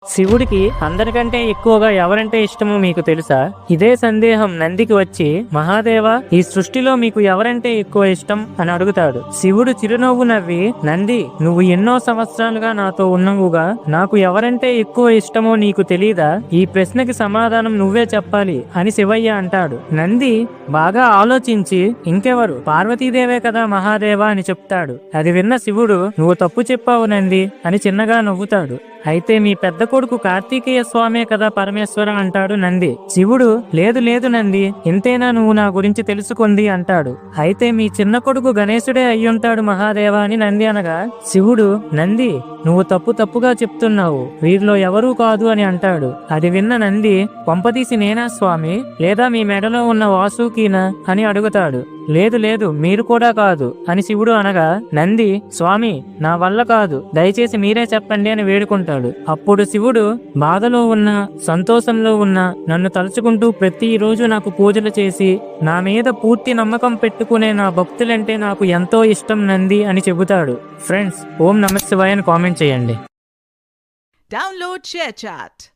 శివుడికి అందరికంటే ఎక్కువగా ఎవరంటే ఇష్టమో మీకు తెలుసా? ఇదే సందేహం నందికి వచ్చి, మహాదేవా, ఈ సృష్టిలో మీకు ఎవరంటే ఎక్కువ ఇష్టం అని అడుగుతాడు. శివుడు చిరునవ్వు నవ్వి, నంది, నువ్వు ఎన్నో సంవత్సరాలుగా నాతో ఉన్నవుగా, నాకు ఎవరంటే ఎక్కువ ఇష్టమో నీకు తెలీదా? ఈ ప్రశ్నకి సమాధానం నువ్వే చెప్పాలి అని శివయ్య అంటాడు. నంది బాగా ఆలోచించి, ఇంకెవరు, పార్వతీదేవే కదా మహాదేవా అని చెప్తాడు. అది విన్న శివుడు, నువ్వు తప్పు చెప్పావు నంది అని చిన్నగా నవ్వుతాడు. అయితే మీ పెద్ద కొడుకు కార్తీకేయ స్వామే కదా పరమేశ్వర అంటాడు నంది. శివుడు, లేదు లేదు నంది, ఇంతేనా నువ్వు నా గురించి తెలుసుకుంది అంటాడు. అయితే మీ చిన్న కొడుకు గణేశుడే అయ్యుంటాడు మహాదేవ అని నంది అనగా, శివుడు, నంది, నువ్వు తప్పుగా చెప్తున్నావు, వీరిలో ఎవరూ కాదు అని అంటాడు. అది విన్న నంది, కొంపదీసి నేనా స్వామి, లేదా మీ మెడలో ఉన్న వాసుకీనా అని అడుగుతాడు. లేదు లేదు, మీరు కూడా కాదు అని శివుడు అనగా, నంది, స్వామి, నా వల్ల కాదు, దయచేసి మీరే చెప్పండి అని వేడుకుంటాడు. అప్పుడు శివుడు, బాధలో ఉన్నా సంతోషంలో ఉన్నా నన్ను తలుచుకుంటూ ప్రతిరోజు నాకు పూజలు చేసి నా మీద పూర్తి నమ్మకం పెట్టుకునే నా భక్తులంటే నాకు ఎంతో ఇష్టం నంది అని చెబుతాడు. ఫ్రెండ్స్, ఓం నమః శివాయ అని కామెంట్ చేయండి. Download ShareChat.